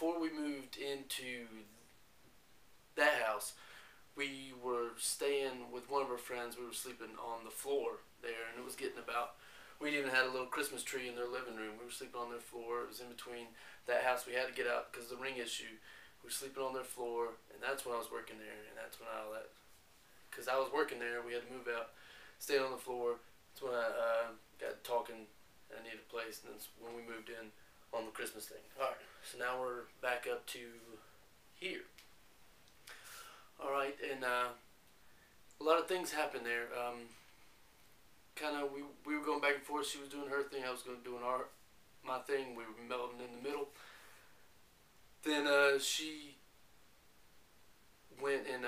before we moved into that house, we were staying with one of our friends. We were sleeping on the floor there, and it was getting about. We even had a little Christmas tree in their living room. We were sleeping on their floor. It was in between that house. We had to get out because of the ring issue. We were sleeping on their floor, and that's when I was working there, and that's when all that. Because I was working there, we had to move out, stayed on the floor. That's when I got talking. I needed a place, and that's when we moved in on the Christmas thing. All right, so now we're back up to here. All right, and a lot of things happened there. Kind of, we were going back and forth. She was doing her thing. I was doing my thing. We were melding in the middle. Then she went and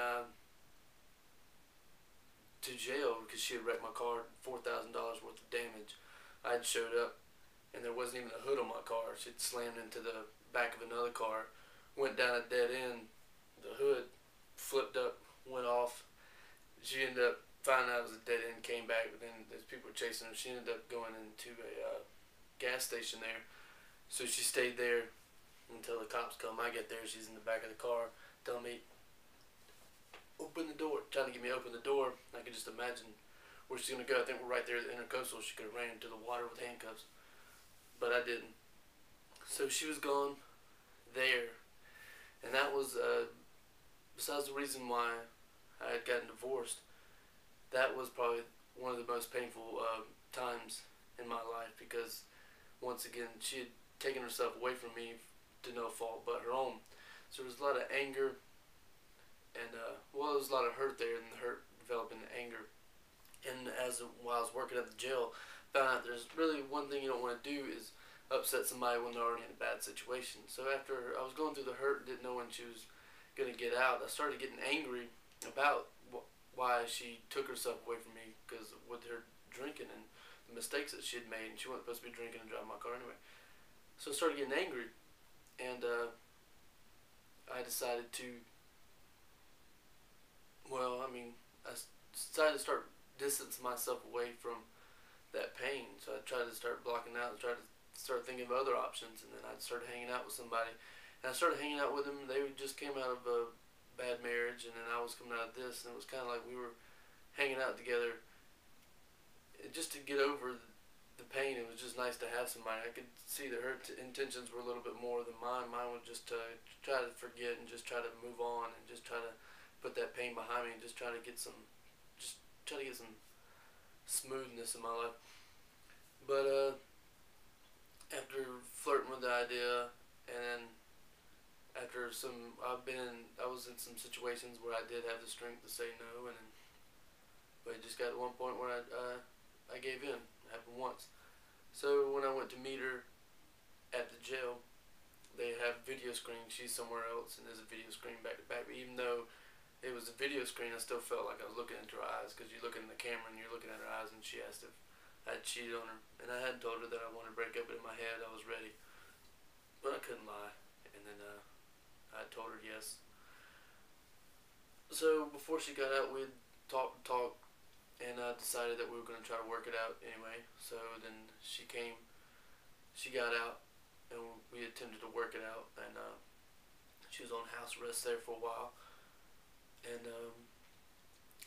to jail because she had wrecked my car, $4,000 worth of damage. I had showed up, and there wasn't even a hood on my car. She'd slammed into the back of another car, went down a dead end. The hood flipped up, went off. She ended up finding out it was a dead end, came back, but then there's people chasing her. She ended up going into a gas station there. So she stayed there until the cops come. I get there, she's in the back of the car, telling me, open the door, trying to get me to open the door. I could just imagine where she's going to go. I think we're right there at the intercoastal. She could have ran into the water with handcuffs, but I didn't. So she was gone there, and that was, besides the reason why I had gotten divorced, that was probably one of the most painful times in my life, because once again, she had taken herself away from me to no fault but her own. So there was a lot of anger, and well, there was a lot of hurt there, and the hurt developed into anger. And while I was working at the jail, found out there's really one thing you don't want to do is upset somebody when they're already in a bad situation. So after I was going through the hurt and didn't know when she was going to get out, I started getting angry about why she took herself away from me, because with her drinking and the mistakes that she had made, and she wasn't supposed to be drinking and driving my car anyway. So I started getting angry, and I decided to, well, I mean, I decided to start distance myself away from that pain. So I tried to start blocking out and tried to start thinking of other options, and then I started hanging out with somebody, and I started hanging out with them. They just came out of a bad marriage, and then I was coming out of this, and it was kind of like we were hanging out together just to get over the pain. It was just nice to have somebody. I could see that her intentions were a little bit more than mine. Mine was just to try to forget and just try to move on and just try to put that pain behind me and just try to get some smoothness in my life. But after flirting with the idea, and then after I was in some situations where I did have the strength to say no, but it just got to one point where I gave in. It happened once. So when I went to meet her at the jail, they have video screen. She's somewhere else, and there's a video screen back to back. But even though it was a video screen, I still felt like I was looking into her eyes, because you're looking in the camera and you're looking at her eyes, and she asked if I had cheated on her, and I had told her that I wanted to break up, but in my head I was ready, but I couldn't lie, and then I told her yes. So before she got out, we talked, and I decided that we were going to try to work it out anyway. So then she got out, and we attempted to work it out, and she was on house arrest there for a while. And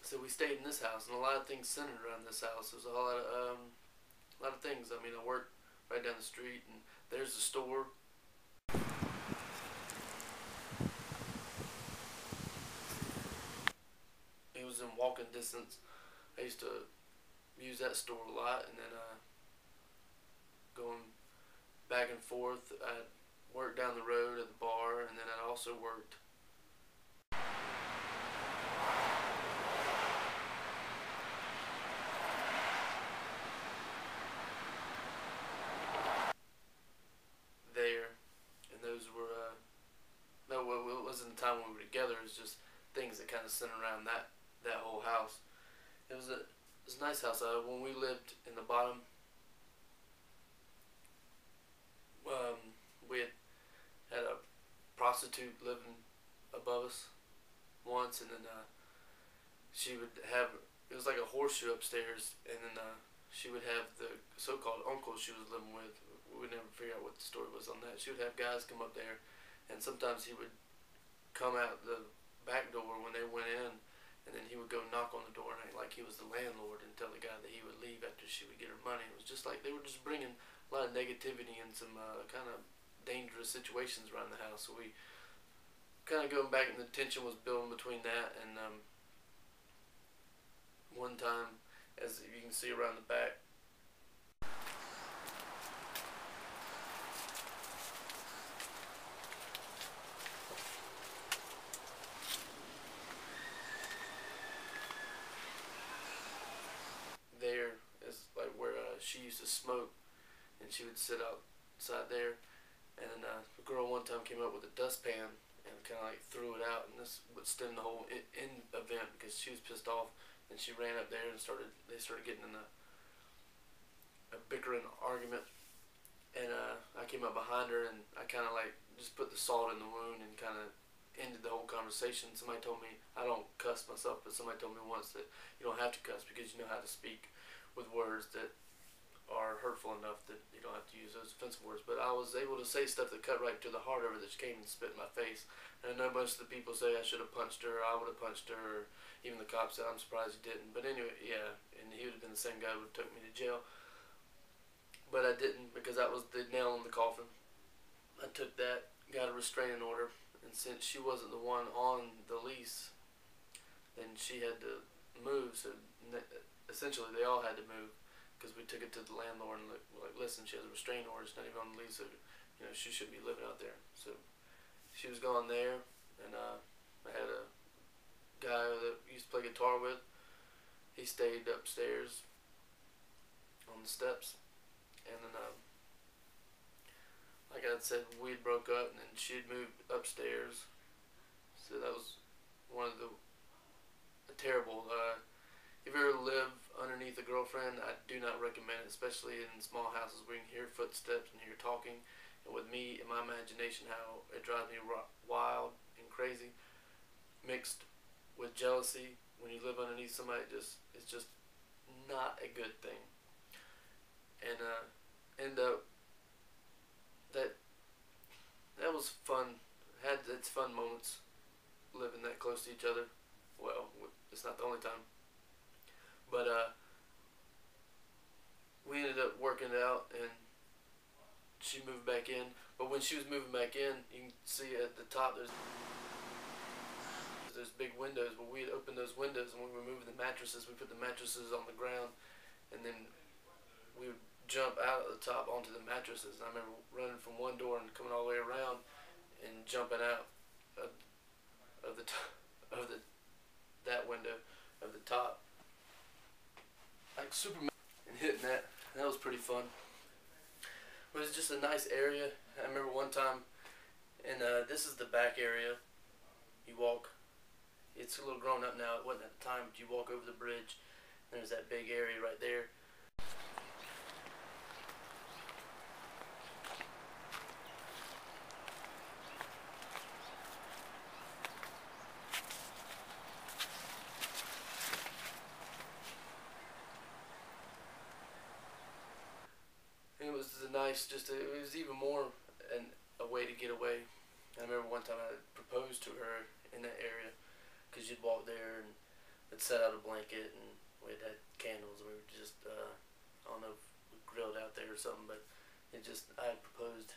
so we stayed in this house, and a lot of things centered around this house. There's a lot of things. I mean, I worked right down the street, and there's the store. It was in walking distance. I used to use that store a lot, and then going back and forth. I'd work down the road at the bar, and then I also worked there, and those were no, it wasn't the time when we were together. It was just things that kind of centered around that whole house. It was a nice house. When we lived in the bottom, we had a prostitute living above us once, and then she would have, it was like a horseshoe upstairs, and then she would have the so-called uncle she was living with. We would never figure out what the story was on that. She would have guys come up there and sometimes he would come out the back door when they went in, and then he would go knock on the door and act like he was the landlord and tell the guy that he would leave after she would get her money. It was just like they were just bringing a lot of negativity and some kind of dangerous situations around the house. So we kind of going back, and the tension was building between that and one time, as you can see around the back, there is like where she used to smoke, and she would sit outside there. And then a girl one time came up with a dustpan and kind of like threw it out, and this would stem the whole in event because she was pissed off, and she ran up there and they started getting in a bickering argument, and I came up behind her and I kind of like just put the salt in the wound and kind of ended the whole conversation. Somebody told me, I don't cuss myself, but somebody told me once that you don't have to cuss because you know how to speak with words that are hurtful enough that you don't have to use those offensive words. But I was able to say stuff that cut right to the heart of her, that she came and spit in my face. And I know most of the people say I should have punched her, or I would have punched her, or even the cop said I'm surprised he didn't. But anyway, yeah, and he would have been the same guy who would have took me to jail. But I didn't, because that was the nail in the coffin. I took that, got a restraining order, and since she wasn't the one on the lease, then she had to move. So essentially they all had to move, because we took it to the landlord and like, listen, she has a restraining order, it's not even on the lease, so she should be living out there. So she was gone there, and I had a guy that I used to play guitar with. He stayed upstairs on the steps, and then like I said, we broke up, and then she had moved upstairs. So that was one of the terrible. If you ever live underneath a girlfriend, I do not recommend it, especially in small houses where you can hear footsteps and hear talking. And with me, in my imagination, how it drives me wild and crazy, mixed with jealousy. When you live underneath somebody, it's just not a good thing. And that was fun. Had its fun moments living that close to each other. Well, it's not the only time. But we ended up working it out, and she moved back in. But when she was moving back in, you can see at the top there's big windows. Well, we had opened those windows, and when we were moving the mattresses, we put the mattresses on the ground, and then we would jump out of the top onto the mattresses. And I remember running from one door and coming all the way around and jumping out of the that window of the top, like Superman, and hitting that. And that was pretty fun. It was just a nice area. I remember one time, and this is the back area. You walk. It's a little grown up now. It wasn't at the time, but you walk over the bridge. And there's that big area right there. And it was nice. It was even more a way to get away. I remember one time I proposed to her in that area, because you'd walk there and we'd set out a blanket and we had candles, and we were just I don't know if we grilled out there or something, but I had proposed